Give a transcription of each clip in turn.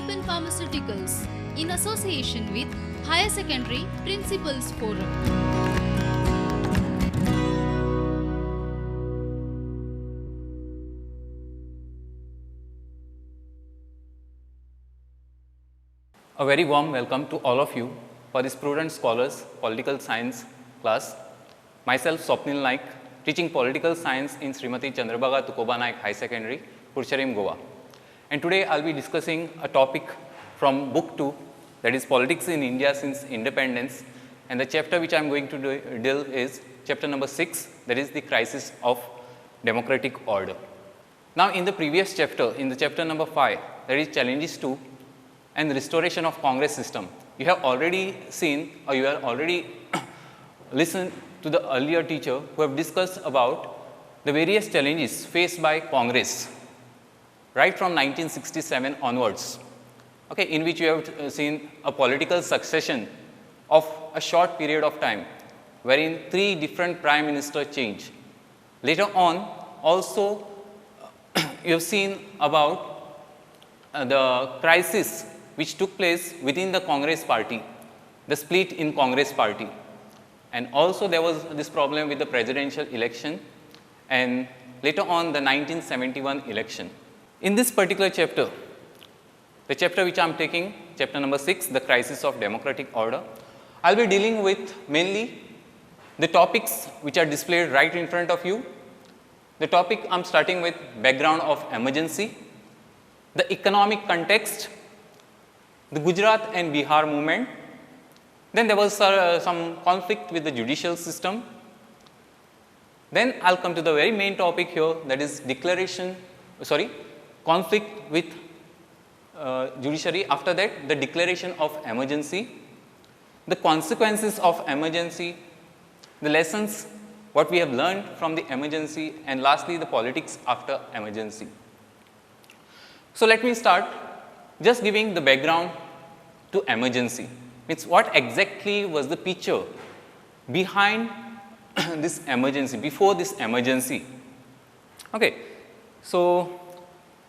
Alpen Pharmaceuticals in association with Higher Secondary Principals Forum. A very warm welcome to all of you for this Prudent Scholars Political Science class. Myself, Swapnil Naik, teaching Political Science in Srimati Chandrabhaga Tukoba Naik High Secondary, Pursharim, Goa. And today I'll be discussing a topic from Book 2, that is Politics in India since Independence. And the chapter which I'm going to deal is chapter number 6, that is the Crisis of Democratic Order. Now, in the previous chapter, in the chapter number 5, that is Challenges 2, and restoration of Congress system. You have already seen or you have already listened to the earlier teacher who have discussed about the various challenges faced by Congress right from 1967 onwards, okay, in which you have seen a political succession of a short period of time wherein 3 different prime ministers change. Later on also you have seen about the crisis which took place within the Congress party, the split in Congress party. And also there was this problem with the presidential election and later on the 1971 election. In this particular chapter, the chapter which I am taking, chapter number 6, the Crisis of Democratic Order, I will be dealing with mainly the topics which are displayed right in front of you. The topic I am starting with background of emergency, the economic context, the Gujarat and Bihar movement. Then there was some conflict with the judicial system. Then I'll come to the very main topic here, that is conflict with judiciary. After that, the declaration of emergency, the consequences of emergency, the lessons what we have learned from the emergency, and lastly the politics after emergency. So let me start just giving the background to emergency. Means what exactly was the picture behind this emergency, before this emergency. Okay. So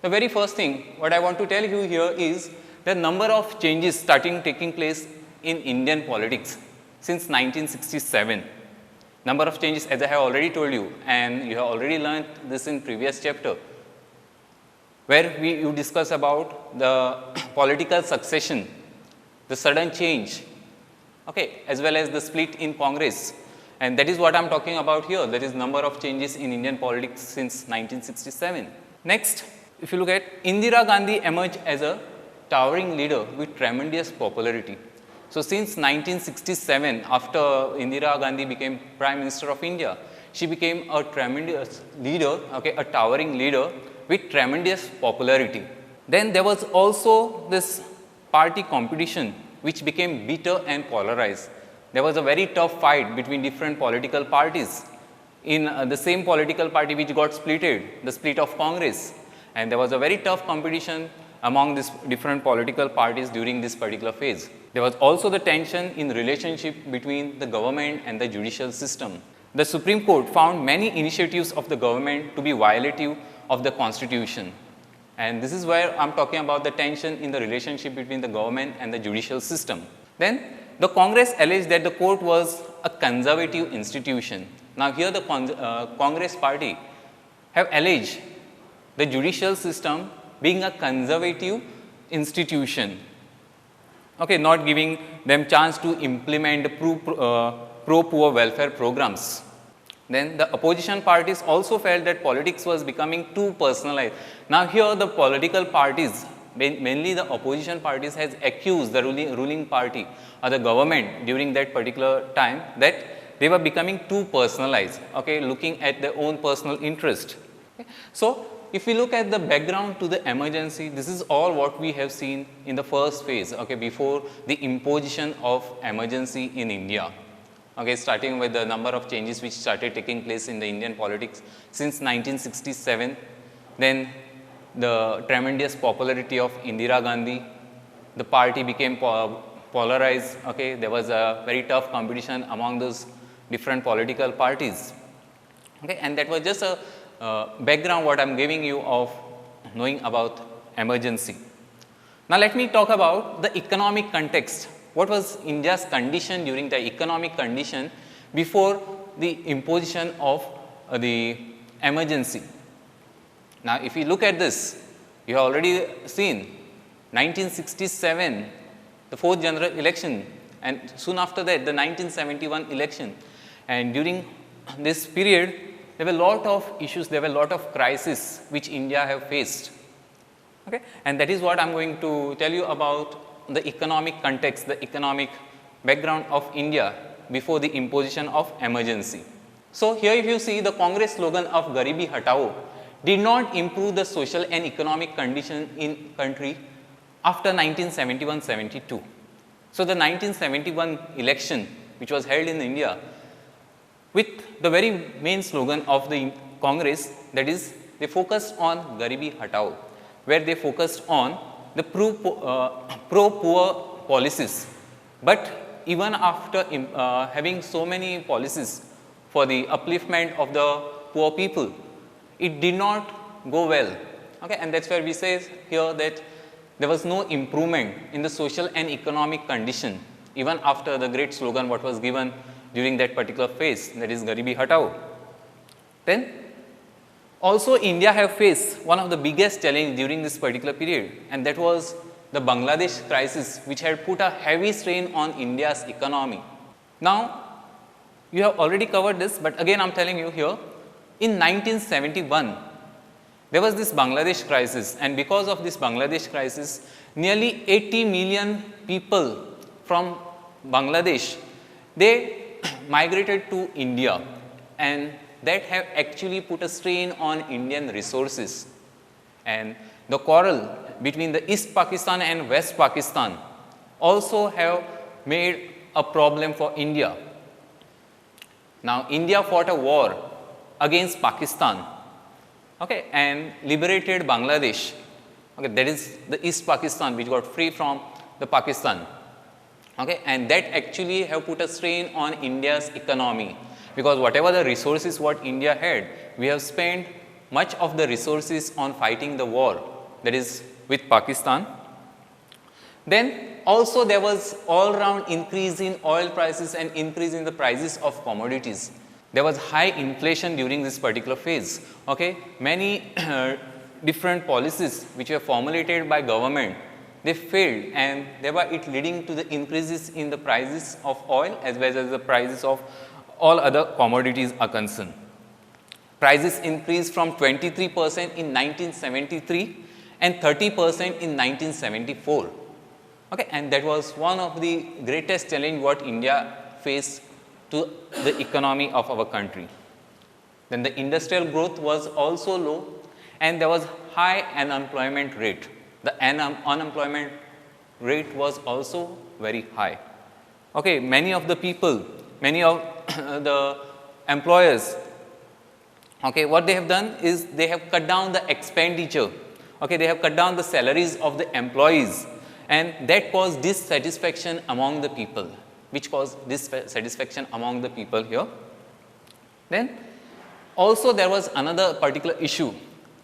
the very first thing what I want to tell you here is the number of changes taking place in Indian politics since 1967. Number of changes, as I have already told you, and you have already learned this in previous chapter, where you discuss about the political succession, the sudden change, okay, as well as the split in Congress. And that is what I am talking about here, that is number of changes in Indian politics since 1967. Next, if you look at Indira Gandhi emerged as a towering leader with tremendous popularity. So since 1967, after Indira Gandhi became Prime Minister of India, she became a tremendous leader, okay, a towering leader with tremendous popularity. Then there was also this party competition which became bitter and polarized. There was a very tough fight between different political parties in the same political party which got splitted, the split of Congress. And there was a very tough competition among these different political parties during this particular phase. There was also the tension in relationship between the government and the judicial system. The Supreme Court found many initiatives of the government to be violative of the Constitution. And this is where I am talking about the tension in the relationship between the government and the judicial system. Then the Congress alleged that the court was a conservative institution. Now here the Congress party have alleged the judicial system being a conservative institution, okay, not giving them chance to implement pro-poor welfare programs. Then the opposition parties also felt that politics was becoming too personalized. Now here the political parties, mainly the opposition parties, has accused the ruling party or the government during that particular time that they were becoming too personalized, okay, looking at their own personal interest. Okay. So if we look at the background to the emergency, this is all what we have seen in the first phase, okay, before the imposition of emergency in India. Okay, starting with the number of changes which started taking place in the Indian politics since 1967, then the tremendous popularity of Indira Gandhi, the party became polarized, okay, there was a very tough competition among those different political parties. Okay, and that was just a background what I am giving you of knowing about emergency. Now, let me talk about the economic context. What was India's condition during the economic condition before the imposition of the emergency? Now, if you look at this, you have already seen 1967, the fourth general election, and soon after that, the 1971 election. And during this period, there were a lot of issues, there were a lot of crises which India have faced. Okay? And that is what I am going to tell you about the economic context, the economic background of India before the imposition of emergency. So, here if you see the Congress slogan of Garibi Hatao did not improve the social and economic condition in country after 1971-72. So, the 1971 election which was held in India with the very main slogan of the Congress, that is, they focused on Garibi Hatao, where they focused on the pro-poor policies. But even after having so many policies for the upliftment of the poor people, it did not go well. Okay? And that is where we say here that there was no improvement in the social and economic condition even after the great slogan what was given during that particular phase, that is Garibi Hatao. Then also India have faced one of the biggest challenge during this particular period, and that was the Bangladesh crisis, which had put a heavy strain on India's economy. Now, you have already covered this, but again I am telling you here, in 1971, there was this Bangladesh crisis, and because of this Bangladesh crisis, nearly 80 million people from Bangladesh, they migrated to India, and that have actually put a strain on Indian resources. And the quarrel between the East Pakistan and West Pakistan also have made a problem for India. Now, India fought a war against Pakistan, okay, and liberated Bangladesh. Okay, that is the East Pakistan which got free from the Pakistan. Okay, and that actually have put a strain on India's economy, because whatever the resources what India had, we have spent much of the resources on fighting the war, that is with Pakistan. Then also there was all round increase in oil prices and increase in the prices of commodities. There was high inflation during this particular phase. Okay, many different policies which were formulated by government, they failed, and thereby it leading to the increases in the prices of oil as well as the prices of all other commodities are concerned. Prices increased from 23% in 1973 and 30% in 1974. Okay, and that was one of the greatest challenge what India faced to the economy of our country. Then the industrial growth was also low, and there was high unemployment rate. The unemployment rate was also very high. Okay, many of the people, many of the employers, okay, what they have done is they have cut down the expenditure. Okay, they have cut down the salaries of the employees, and that caused dissatisfaction among the people. Which caused dissatisfaction among the people here. Then also there was another particular issue.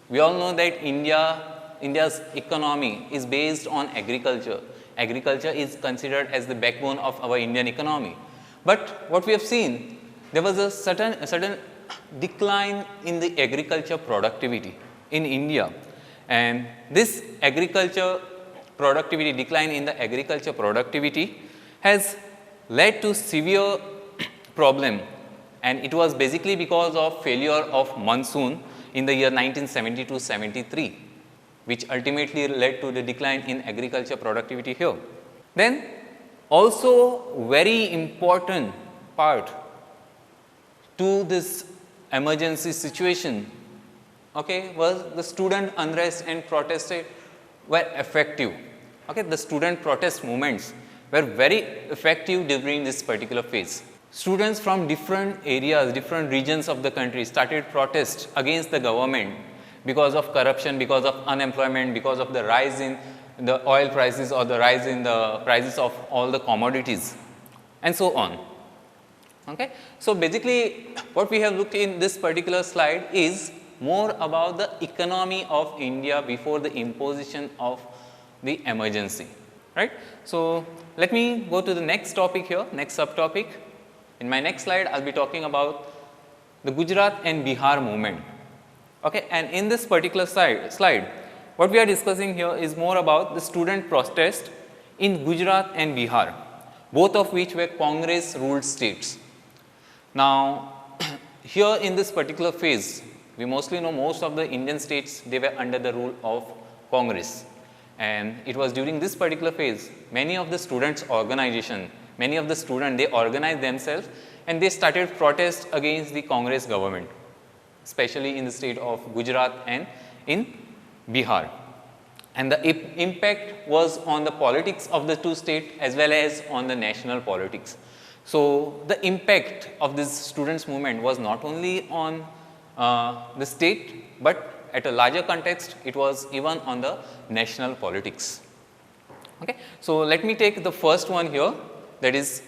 We all know that India's economy is based on agriculture. Agriculture is considered as the backbone of our Indian economy. But what we have seen, there was a sudden decline in the agriculture productivity in India, and this decline in the agriculture productivity has led to severe problem, and it was basically because of failure of monsoon in the year 1972-73, which ultimately led to the decline in agriculture productivity here. Then also very important part to this emergency situation, okay, was the student unrest and protests were effective. Okay, the student protest movements were very effective during this particular phase. Students from different areas, different regions of the country started protest against the government because of corruption, because of unemployment, because of the rise in the oil prices or the rise in the prices of all the commodities, and so on. Okay? So basically what we have looked in this particular slide is more about the economy of India before the imposition of the emergency, right. So, let me go to the next topic here, next subtopic. In my next slide, I will be talking about the Gujarat and Bihar movement. Okay. And in this particular slide, what we are discussing here is more about the student protest in Gujarat and Bihar, both of which were Congress ruled states. Now, here in this particular phase, we mostly know most of the Indian states, they were under the rule of Congress. And it was during this particular phase, many of the students' organization, many of the students, they organized themselves and they started protest against the Congress government, especially in the state of Gujarat and in Bihar. And the impact was on the politics of the two states as well as on the national politics. So, the impact of this students movement was not only on the state, but at a larger context, it was even on the national politics. Okay. So, let me take the first one here, that is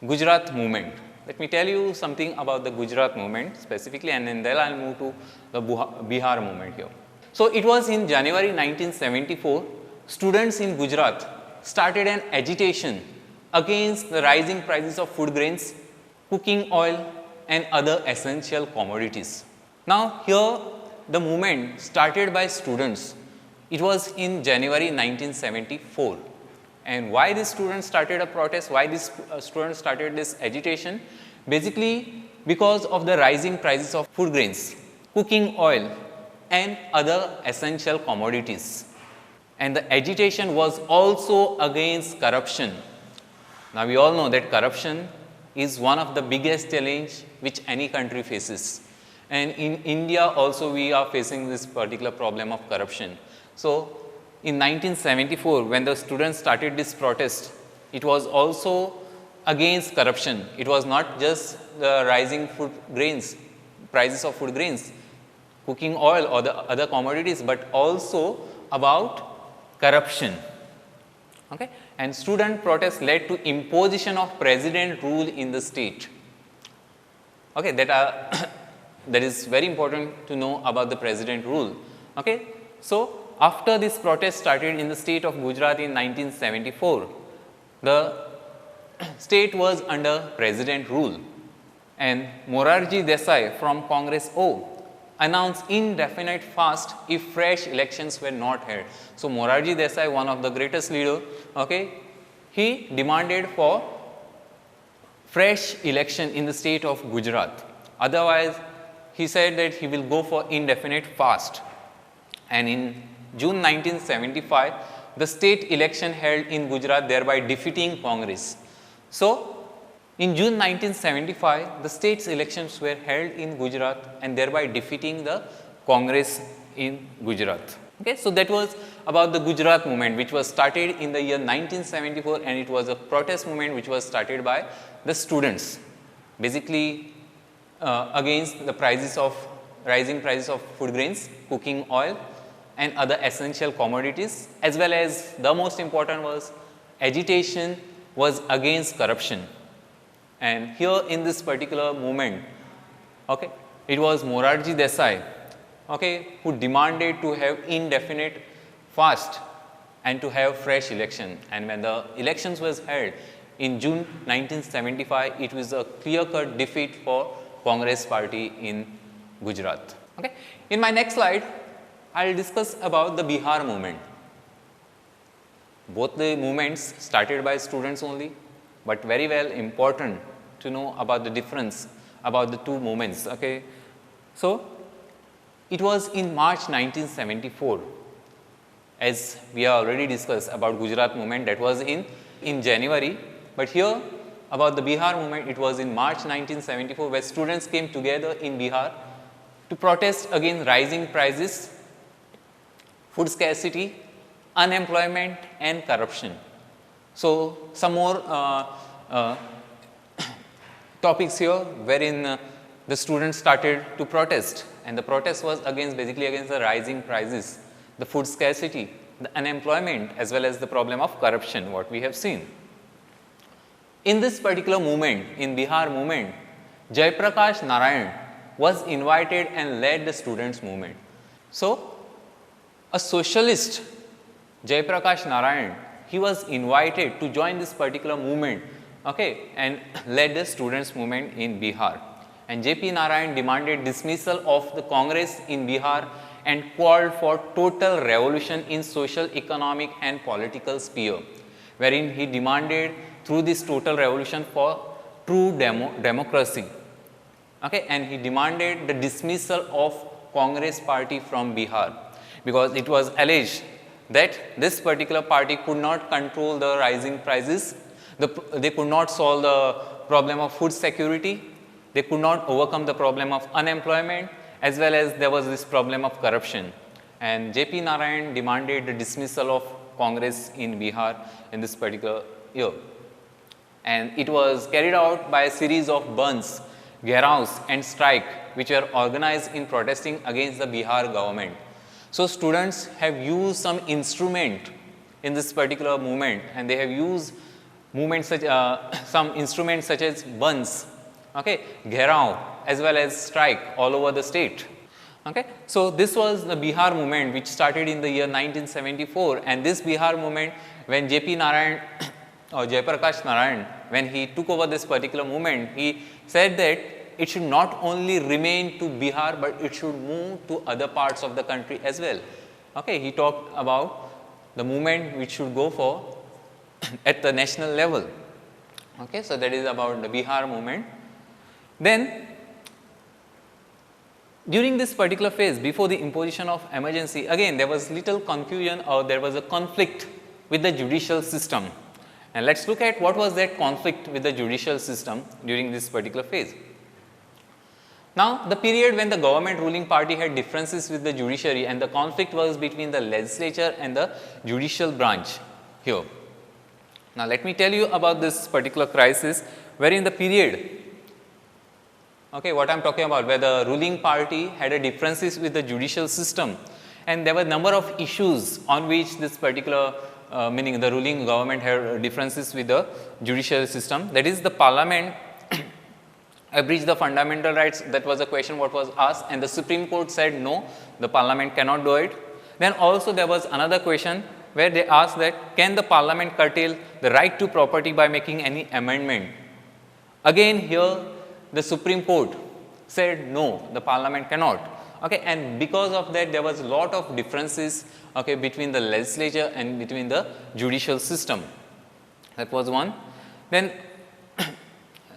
Gujarat movement. Let me tell you something about the Gujarat movement specifically, and then I will move to the Bihar movement here. So, it was in January 1974, students in Gujarat started an agitation against the rising prices of food grains, cooking oil and other essential commodities. Now, here the movement started by students. It was in January 1974. And why these students started a protest, why these students started this agitation? Basically, because of the rising prices of food grains, cooking oil and other essential commodities. And the agitation was also against corruption. Now, we all know that corruption is one of the biggest challenge which any country faces. And in India also we are facing this particular problem of corruption. So, in 1974, when the students started this protest, it was also against corruption. It was not just the rising food grains, prices of food grains, cooking oil or the other commodities, but also about corruption. Okay. And student protests led to imposition of president rule in the state. Okay, that is very important to know about the president rule. Okay. So, after this protest started in the state of Gujarat in 1974, the state was under president rule, and Morarji Desai from Congress O announced indefinite fast if fresh elections were not held. So, Morarji Desai, one of the greatest leader, okay, he demanded for fresh election in the state of Gujarat. Otherwise, he said that he will go for indefinite fast. And in June 1975, the state election held in Gujarat, thereby defeating Congress. So, in June 1975, the state's elections were held in Gujarat and thereby defeating the Congress in Gujarat. Okay, so that was about the Gujarat movement, which was started in the year 1974, and it was a protest movement which was started by the students, basically against the rising prices of food grains, cooking oil and other essential commodities, as well as the most important was agitation was against corruption. And here in this particular movement, okay, it was Morarji Desai, okay, who demanded to have indefinite fast and to have fresh election. And when the elections was held in June 1975, it was a clear-cut defeat for Congress party in Gujarat. Okay. In my next slide, I will discuss about the Bihar movement. Both the movements started by students only, but very well important to know about the difference about the two movements. Okay. So, it was in March 1974, as we have already discussed about Gujarat movement, that was in January, but here about the Bihar movement, it was in March 1974, where students came together in Bihar to protest against rising prices, food scarcity, unemployment and corruption. So, some more topics here wherein the students started to protest, and the protest was basically against the rising prices, the food scarcity, the unemployment as well as the problem of corruption, what we have seen. In this particular movement, in Bihar movement, Jaiprakash Narayan was invited and led the students movement. So, a socialist Jayaprakash Narayan, he was invited to join this particular movement, okay, and led the students movement in Bihar. And J.P. Narayan demanded dismissal of the Congress in Bihar and called for total revolution in social, economic and political sphere, wherein he demanded through this total revolution for true democracy, okay, and he demanded the dismissal of Congress party from Bihar, because it was alleged that this particular party could not control the rising prices, they could not solve the problem of food security, they could not overcome the problem of unemployment, as well as there was this problem of corruption. And J.P. Narayan demanded the dismissal of Congress in Bihar in this particular year. And it was carried out by a series of burns, gheraos and strike which were organized in protesting against the Bihar government. So students have used some instrument in this particular movement, and they have used movements such some instruments such as burns, okay, gherao, as well as strike all over the state. Okay. So this was the Bihar movement which started in the year 1974, and this Bihar movement, when J.P. Narayan or Jayaprakash Narayan, when he took over this particular movement, he said that it should not only remain to Bihar, but it should move to other parts of the country as well. Okay. He talked about the movement which should go for at the national level. Okay. So that is about the Bihar movement. Then during this particular phase, before the imposition of emergency, again there was little confusion, or there was a conflict with the judicial system. And let us look at what was that conflict with the judicial system during this particular phase. Now, the period when the government ruling party had differences with the judiciary, and the conflict was between the legislature and the judicial branch here. Now, let me tell you about this particular crisis, wherein the period, okay, what I am talking about, where the ruling party had a differences with the judicial system, and there were number of issues on which this particular meaning the ruling government had differences with the judicial system. That is, the parliament abridged the fundamental rights. That was a question what was asked, and the Supreme Court said no, the parliament cannot do it. Then also there was another question where they asked that can the parliament curtail the right to property by making any amendment. Again here the Supreme Court said no, the parliament cannot. Okay, and because of that there was a lot of differences, okay, between the legislature and between the judicial system. That was one. Then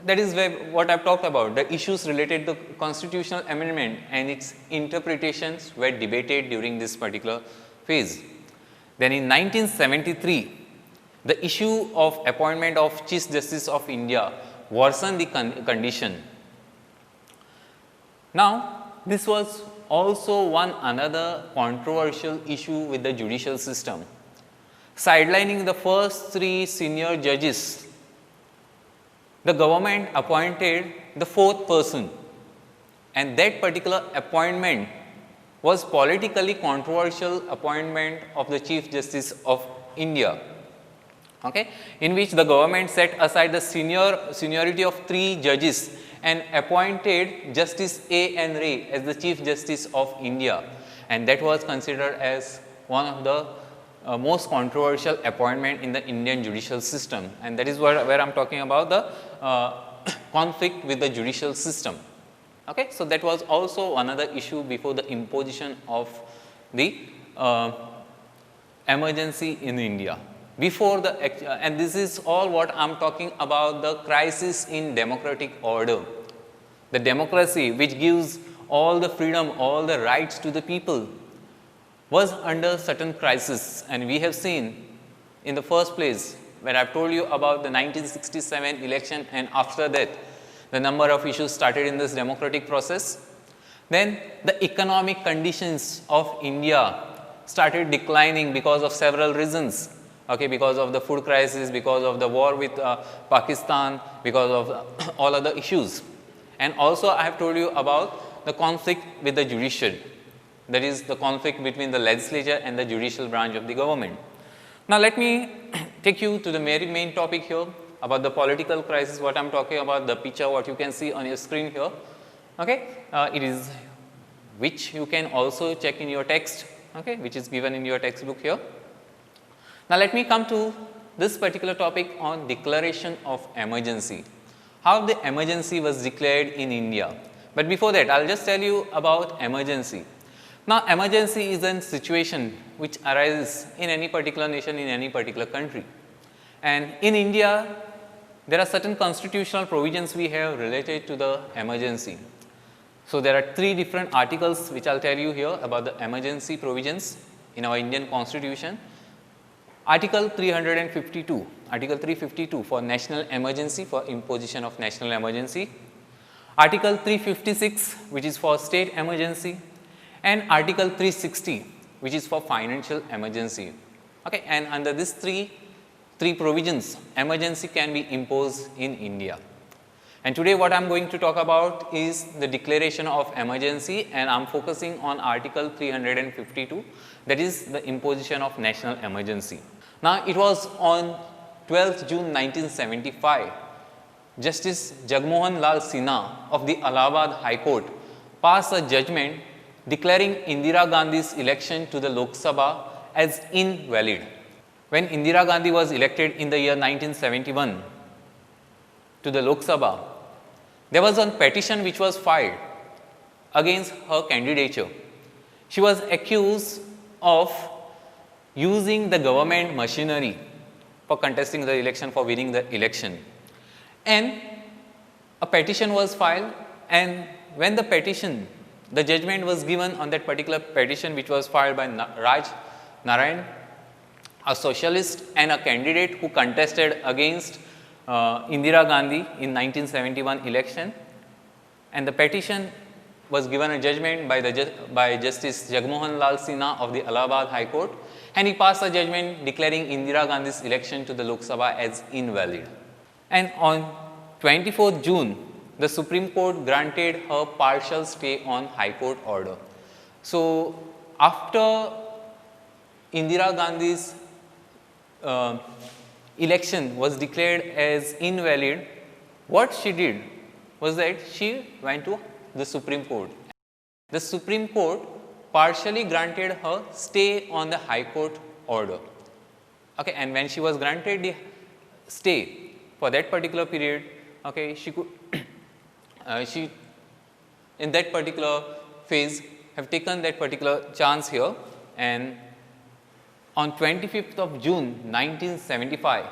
that is where what I have talked about, the issues related to constitutional amendment and its interpretations were debated during this particular phase. Then in 1973, the issue of appointment of Chief Justice of India worsened the condition. Now, this was also one another controversial issue with the judicial system. Sidelining the first three senior judges, the government appointed the fourth person, and that particular appointment was politically controversial appointment of the Chief Justice of India, okay, in which the government set aside the seniority of three judges and appointed Justice A.N. Ray as the Chief Justice of India, and that was considered as one of the most controversial appointment in the Indian judicial system, and that is where I am talking about the conflict with the judicial system. Okay. So, that was also another issue before the imposition of the emergency in India. Before the and this is all what I am talking about, the crisis in democratic order. The democracy which gives all the freedom, all the rights to the people was under certain crisis, and we have seen in the first place where I have told you about the 1967 election, and after that the number of issues started in this democratic process. Then the economic conditions of India started declining because of several reasons. Okay, because of the food crisis, because of the war with Pakistan, because of all other issues. And also I have told you about the conflict with the judiciary, that is the conflict between the legislature and the judicial branch of the government. Now let me take you to the very main topic here about the political crisis, what I am talking about, the picture what you can see on your screen here. Okay, it is which you can also check in your text, okay, which is given in your textbook here. Now, let me come to this particular topic on declaration of emergency, how the emergency was declared in India. But before that, I will just tell you about emergency. Now, emergency is a situation which arises in any particular nation, in any particular country. And in India, there are certain constitutional provisions we have related to the emergency. So, there are 3 different articles which I will tell you here about the emergency provisions in our Indian constitution. Article 352, Article 352 for national emergency, for imposition of national emergency. Article 356 which is for state emergency, and Article 360 which is for financial emergency. Okay. And under these three provisions, emergency can be imposed in India. And today what I am going to talk about is the declaration of emergency, and I am focusing on Article 352, that is the imposition of national emergency. Now, it was on 12th June 1975, Justice Jagmohan Lal Sinha of the Allahabad High Court passed a judgment declaring Indira Gandhi's election to the Lok Sabha as invalid. When Indira Gandhi was elected in the year 1971 to the Lok Sabha, there was a petition which was filed against her candidature. She was accused of using the government machinery for contesting the election, for winning the election. And a petition was filed, and when the petition, the judgment was given on that particular petition which was filed by Raj Narayan, a socialist and a candidate who contested against Indira Gandhi in 1971 election, and the petition was given a judgment by Justice Jagmohan Lal Sinha of the Allahabad High Court, and he passed a judgment declaring Indira Gandhi's election to the Lok Sabha as invalid. And on 24th June, the Supreme Court granted her partial stay on High Court order. So, after Indira Gandhi's election was declared as invalid, what she did was that she went to the Supreme Court. The Supreme Court partially granted her stay on the High Court order. Okay, and when she was granted the stay for that particular period, okay, she could she in that particular phase have taken that particular chance here, and on 25th of June 1975,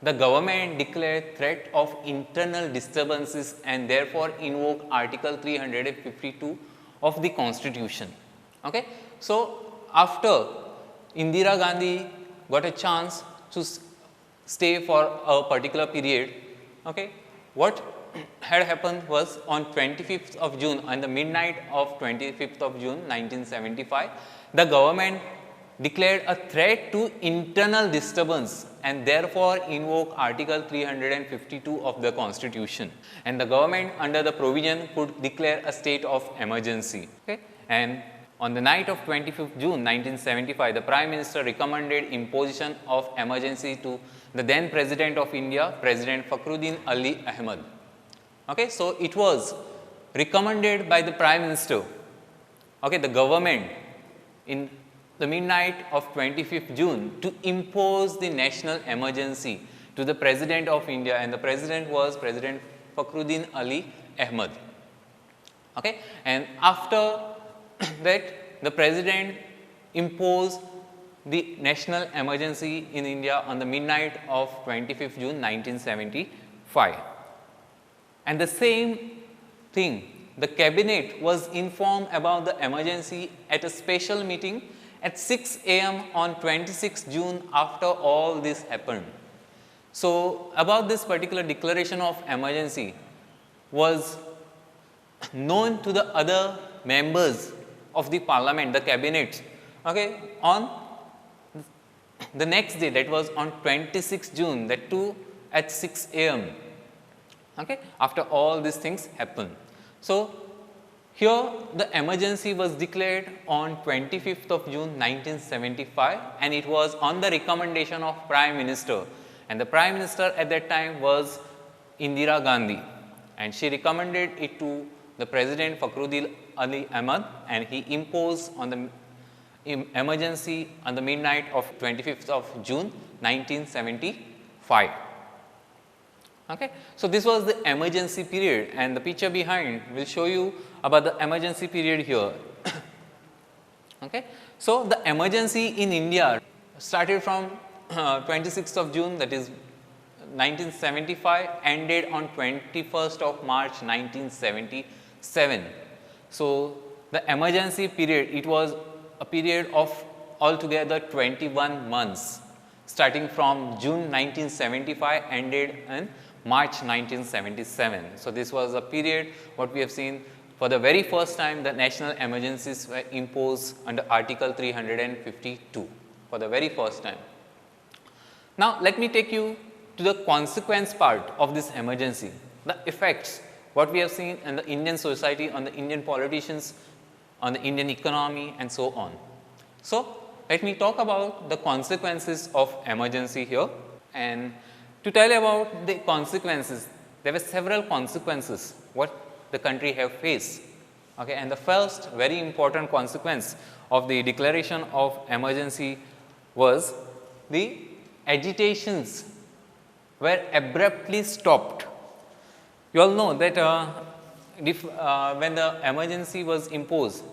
the government declared threat of internal disturbances and therefore invoked Article 352 of the Constitution. Okay. So, after Indira Gandhi got a chance to stay for a particular period, okay, what had happened was on 25th of June, on the midnight of 25th of June 1975, the government declared a threat to internal disturbance and therefore invoke Article 352 of the Constitution, and the government under the provision could declare a state of emergency. Okay. And on the night of 25th June 1975, the Prime Minister recommended imposition of emergency to the then President of India, President Fakhruddin Ali Ahmed. Okay. So, it was recommended by the Prime Minister, okay, the government in the midnight of 25th June to impose the national emergency to the President of India, and the President was President Fakhruddin Ali Ahmed. Okay. And after that, the President imposed the national emergency in India on the midnight of 25th June 1975. And the same thing, the cabinet was informed about the emergency at a special meeting at 6 a.m. on 26th June after all this happened. So, about this particular declaration of emergency was known to the other members of the parliament, the cabinet, okay, on the next day, that was on 26th June, that too at 6 a.m. Okay, after all these things happened. So, here the emergency was declared on 25th of June 1975, and it was on the recommendation of Prime Minister, and the Prime Minister at that time was Indira Gandhi, and she recommended it to the President Fakhruddin Ali Ahmed, and he imposed on the emergency on the midnight of 25th of June 1975. Okay. So, this was the emergency period, and the picture behind will show you about the emergency period here. Okay. So, the emergency in India started from 26th of June, that is 1975, ended on 21st of March 1977. So, the emergency period, it was a period of altogether 21 months, starting from June 1975, ended in March 1977. So, this was a period what we have seen for the very first time the national emergencies were imposed under Article 352 for the very first time. Now, let me take you to the consequence part of this emergency, the effects what we have seen in the Indian society, on the Indian politicians, on the Indian economy and so on. So, let me talk about the consequences of emergency here, and to tell you about the consequences, there were several consequences what the country have faced. Okay, and the first very important consequence of the declaration of emergency was the agitations were abruptly stopped. You all know that when the emergency was imposed,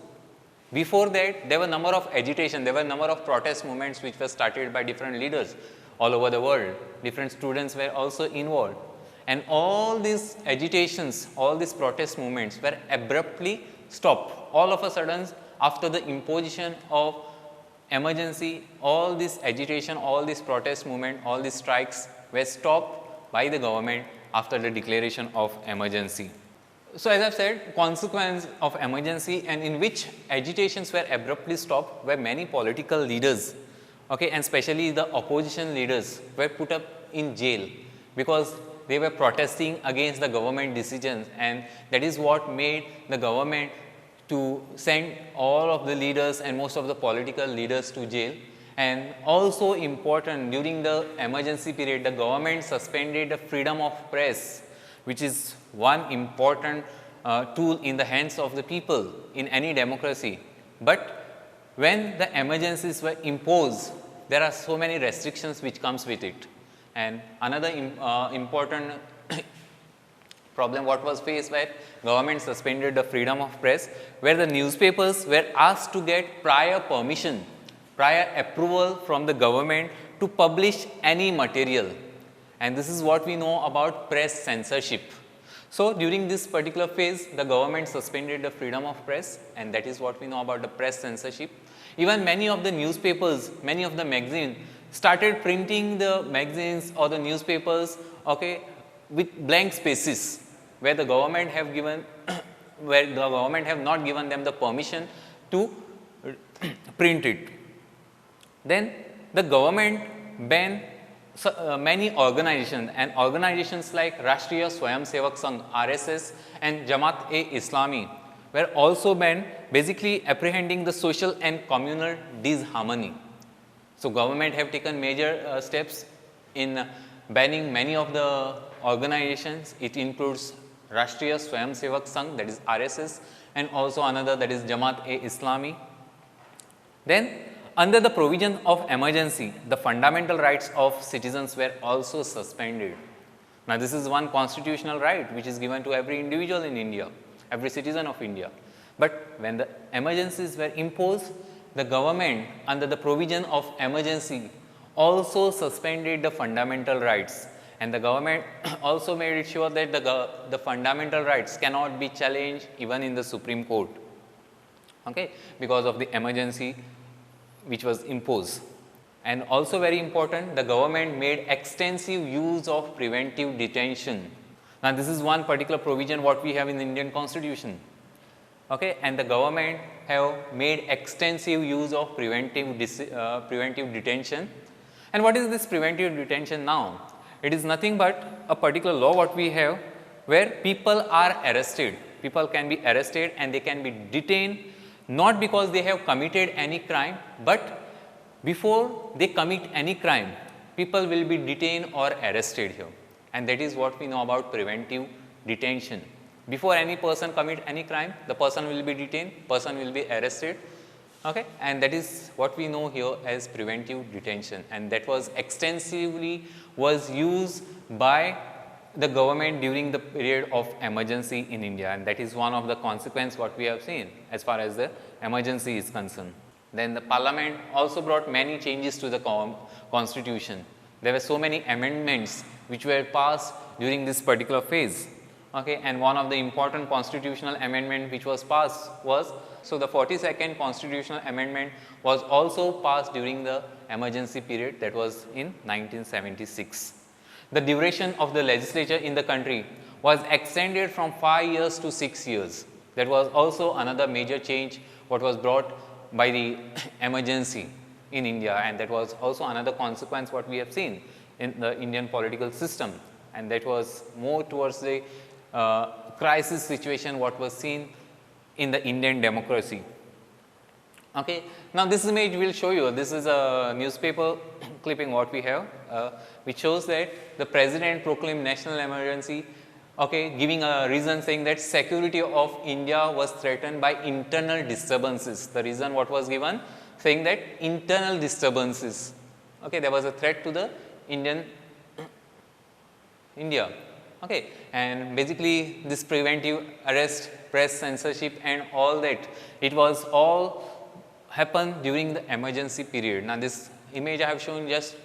before that there were number of agitation, there were number of protest movements which were started by different leaders all over the world. Different students were also involved, and all these agitations, all these protest movements were abruptly stopped. All of a sudden, after the imposition of emergency, all this agitation, all this protest movement, all these strikes were stopped by the government after the declaration of emergency. So, as I have said, consequence of emergency, and in which agitations were abruptly stopped, where many political leaders, okay, and especially the opposition leaders were put up in jail because they were protesting against the government decisions, and that is what made the government to send all of the leaders and most of the political leaders to jail. And also important, during the emergency period, the government suspended the freedom of press, which is one important tool in the hands of the people in any democracy. But when the emergencies were imposed, there are so many restrictions which comes with it. And another important problem what was faced by government suspended the freedom of press, where the newspapers were asked to get prior permission, prior approval from the government to publish any material. And this is what we know about press censorship. So, during this particular phase, the government suspended the freedom of press, and that is what we know about the press censorship. Even many of the newspapers, many of the magazines started printing the magazines or the newspapers, okay, with blank spaces, where the government have given where the government have not given them the permission to print it. Then the government banned many organizations, and organizations like Rashtriya Swayamsevak Sangh (RSS) and Jamaat-e-Islami were also banned, basically apprehending the social and communal disharmony. So, government have taken major steps in banning many of the organizations. It includes Rashtriya Swayamsevak Sangh, that is RSS, and also another, that is Jamaat-e-Islami. Then, under the provision of emergency, the fundamental rights of citizens were also suspended. Now, this is one constitutional right which is given to every individual in India, every citizen of India. But when the emergencies were imposed, the government, under the provision of emergency, also suspended the fundamental rights, and the government also made it sure that the fundamental rights cannot be challenged even in the Supreme Court, okay, because of the emergency which was imposed. And also very important, the government made extensive use of preventive detention. Now, this is one particular provision what we have in the Indian Constitution, okay, and the government have made extensive use of preventive detention. And what is this preventive detention now? It is nothing but a particular law what we have, where people are arrested. People can be arrested and they can be detained, not because they have committed any crime, but before they commit any crime, people will be detained or arrested here. And that is what we know about preventive detention. Before any person commit any crime, the person will be detained, person will be arrested, Okay, and that is what we know here as preventive detention, and that was extensively was used by the government during the period of emergency in India, and that is one of the consequence what we have seen as far as the emergency is concerned. Then the parliament also brought many changes to the constitution. There were so many amendments which were passed during this particular phase. Okay, and one of the important constitutional amendment which was passed was, so the 42nd constitutional amendment was also passed during the emergency period, that was in 1976. The duration of the legislature in the country was extended from 5 years to 6 years. That was also another major change what was brought by the emergency in India, and that was also another consequence what we have seen in the Indian political system, and that was more towards the crisis situation what was seen in the Indian democracy. Okay. Now, this image will show you, this is a newspaper clipping what we have, which shows that the president proclaimed national emergency, okay, giving a reason saying that security of India was threatened by internal disturbances. The reason what was given saying that internal disturbances, okay, there was a threat to the India. Okay, and basically this preventive arrest, press censorship and all that, it was all happened during the emergency period. Now, this image I have shown just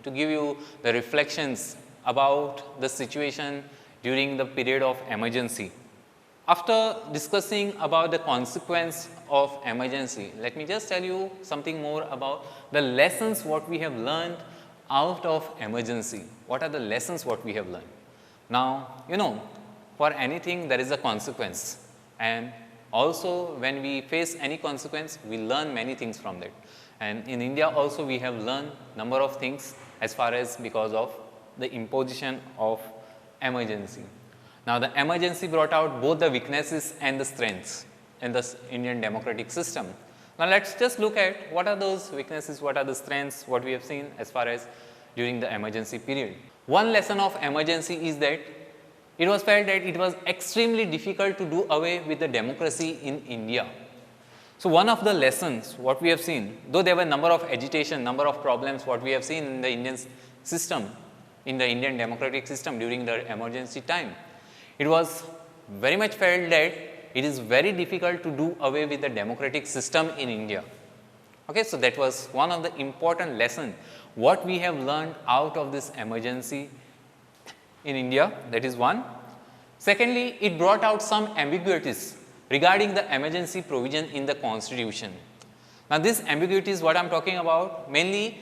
to give you the reflections about the situation during the period of emergency. After discussing about the consequence of emergency, let me just tell you something more about the lessons what we have learned out of emergency. What are the lessons what we have learned? Now, you know, for anything there is a consequence, and also when we face any consequence, we learn many things from that. And in India also we have learned number of things as far as because of the imposition of emergency. Now, the emergency brought out both the weaknesses and the strengths in the Indian democratic system. Now, let us just look at what are those weaknesses, what are the strengths, what we have seen as far as during the emergency period. One lesson of emergency is that it was felt that it was extremely difficult to do away with the democracy in India. So, one of the lessons what we have seen, though there were number of agitation, number of problems what we have seen in the Indian system, in the Indian democratic system during the emergency time, it was very much felt that it is very difficult to do away with the democratic system in India. Okay, so that was one of the important lessons what we have learned out of this emergency in India, that is one. Secondly, it brought out some ambiguities regarding the emergency provision in the constitution. Now, this ambiguities what I am talking about, mainly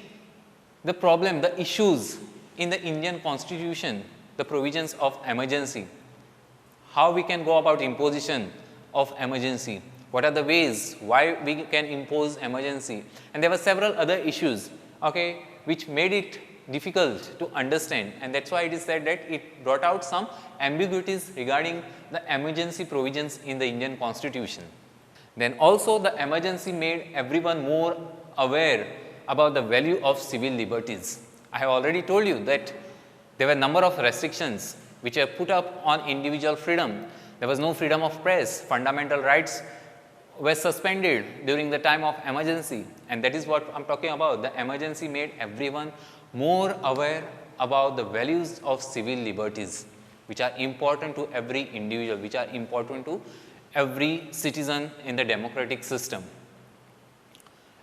the problem, the issues in the Indian constitution, the provisions of emergency, how we can go about imposition of emergency, what are the ways why we can impose emergency, and there were several other issues, okay, which made it difficult to understand, and that is why it is said that it brought out some ambiguities regarding the emergency provisions in the Indian constitution. Then also the emergency made everyone more aware about the value of civil liberties. I have already told you that there were a number of restrictions which are put up on individual freedom. There was no freedom of press, fundamental rights were suspended during the time of emergency, and that is what I am talking about. The emergency made everyone more aware about the values of civil liberties, which are important to every individual, which are important to every citizen in the democratic system.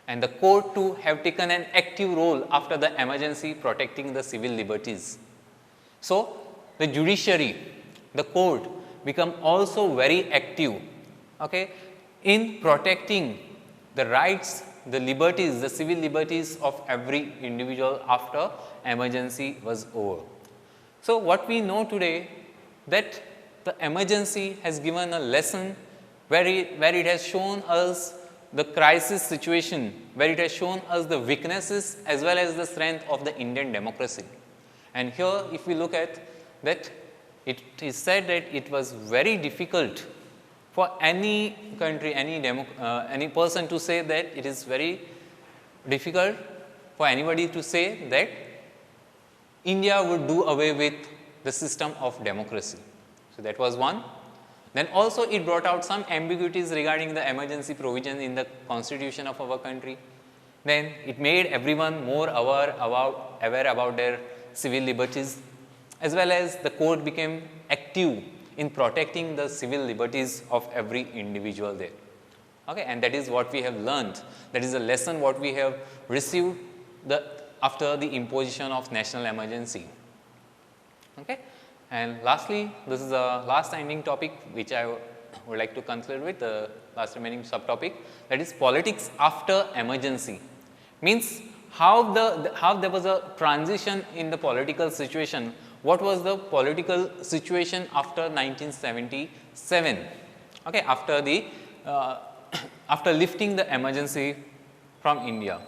And the court too have taken an active role after the emergency protecting the civil liberties. So, the judiciary, the court become also very active, okay, in protecting the rights, the liberties, the civil liberties of every individual after emergency was over. So, what we know today that the emergency has given a lesson where it has shown us the crisis situation, where it has shown us the weaknesses as well as the strength of the Indian democracy. And here if we look at that, it is said that it was very difficult for any country, any person to say that it is very difficult for anybody to say that India would do away with the system of democracy. So, that was one. Then also it brought out some ambiguities regarding the emergency provision in the constitution of our country. Then it made everyone more aware about their civil liberties, as well as the court became active in protecting the civil liberties of every individual there. Okay, and that is what we have learned. That is a lesson what we have received after the imposition of national emergency. Okay, and lastly, this is the last ending topic which I would like to conclude with, the last remaining subtopic, that is politics after emergency. Means how there was a transition in the political situation. What was the political situation after 1977? Okay, after lifting the emergency from India.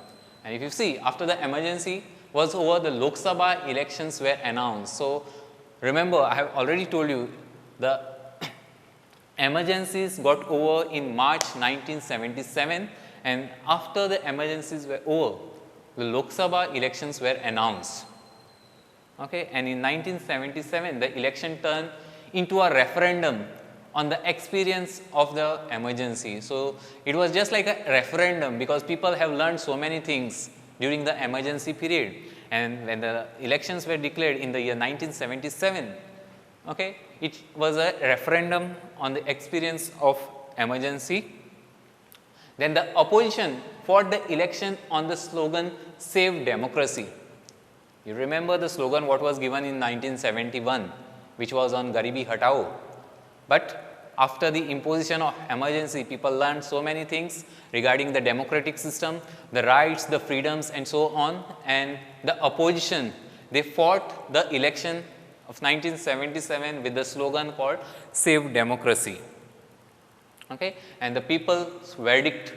And if you see, after the emergency was over, the Lok Sabha elections were announced. So remember, I have already told you the emergencies got over in March 1977, and after the emergencies were over, the Lok Sabha elections were announced. Okay, and in 1977, the election turned into a referendum on the experience of the emergency. So it was just like a referendum, because people have learned so many things during the emergency period. And when the elections were declared in the year 1977, okay, it was a referendum on the experience of emergency. Then the opposition fought the election on the slogan "Save Democracy." You remember the slogan what was given in 1971, which was on Garibi Hatao. But after the imposition of emergency, people learned so many things regarding the democratic system, the rights, the freedoms, and so on. And the opposition, they fought the election of 1977 with the slogan called "Save Democracy." Okay? And the people's verdict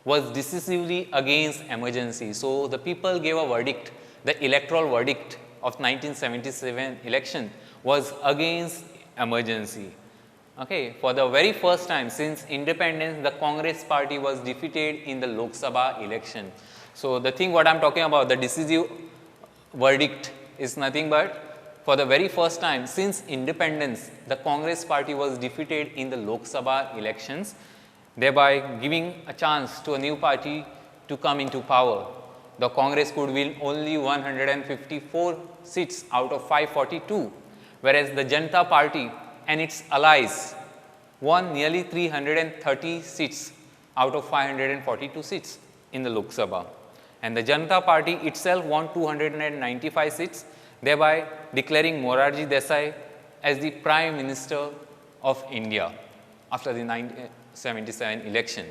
was decisively against emergency. So the people gave a verdict. The electoral verdict of 1977 election was against emergency. Okay, for the very first time since independence, the Congress party was defeated in the Lok Sabha election. So the thing what I am talking about, the decisive verdict, is nothing but for the very first time since independence, the Congress party was defeated in the Lok Sabha elections, thereby giving a chance to a new party to come into power. The Congress could win only 154 seats out of 542, whereas the Janata Party and its allies won nearly 330 seats out of 542 seats in the Lok Sabha. And the Janata Party itself won 295 seats, thereby declaring Morarji Desai as the Prime Minister of India after the 1977 election.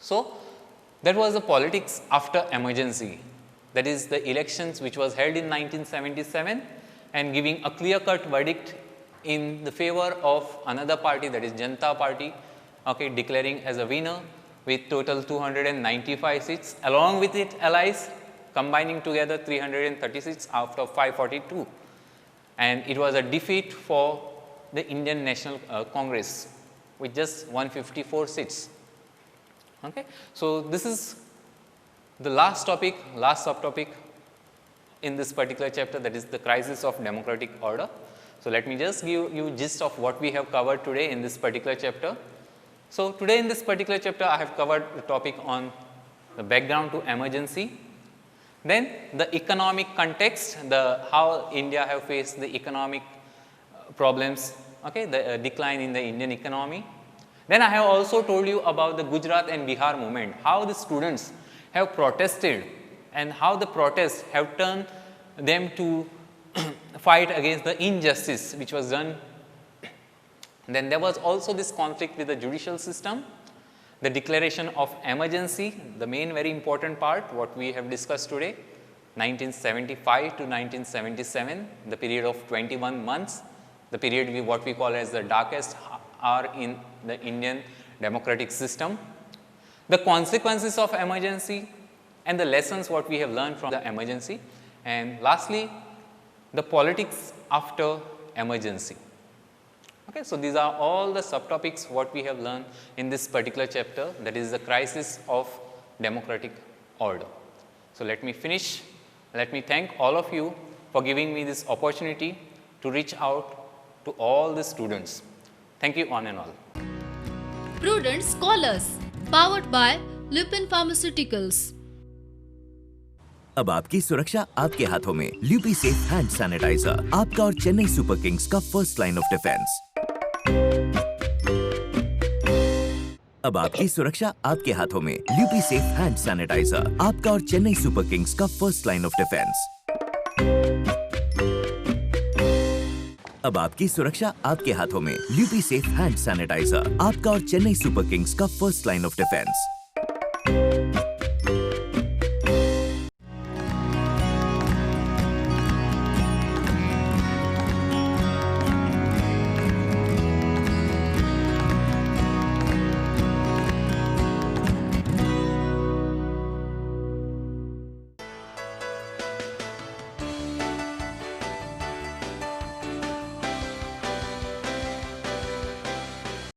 So that was the politics after emergency. That is the elections which was held in 1977 and giving a clear-cut verdict in the favor of another party, that is Janata Party, okay, declaring as a winner with total 295 seats, along with its allies combining together 330 seats out of 542. And it was a defeat for the Indian National Congress with just 154 seats. Okay. So this is the last topic, last subtopic in this particular chapter, that is the crisis of democratic order. So let me just give you gist of what we have covered today in this particular chapter. So today in this particular chapter, I have covered the topic on the background to emergency, then the economic context, how India have faced the economic problems, okay, the decline in the Indian economy. Then I have also told you about the Gujarat and Bihar movement, how the students have protested and how the protests have turned them to fight against the injustice which was done. Then there was also this conflict with the judicial system, the declaration of emergency, the main very important part what we have discussed today, 1975 to 1977, the period of 21 months, the period what we call as the darkest hour in the Indian democratic system, the consequences of emergency and the lessons what we have learned from the emergency, and lastly the politics after emergency. Okay, so these are all the subtopics what we have learned in this particular chapter, that is the crisis of democratic order. So let me finish. Let me thank all of you for giving me this opportunity to reach out to all the students. Thank you one and all. Prudent Scholars, powered by Lupin Pharmaceuticals. अब आपकी सुरक्षा आपके हाथों में। ल्यूपी safe hand sanitiser, आपका और Chennai super Kings का first line of defence. अब आपकी सुरक्षा आपके हाथों में। ल्यूपी सेफ हैंड सैनिटाइजर, आपका और चेन्नई सुपर किंग्स का फर्स्ट लाइन ऑफ डिफेंस। अब आपकी सुरक्षा आपके हाथों में। ल्यूपी सेफ हैंड सैनिटाइजर, आपका और चेन्नई सुपर किंग्स का फर्स्ट लाइन ऑफ डिफेंस।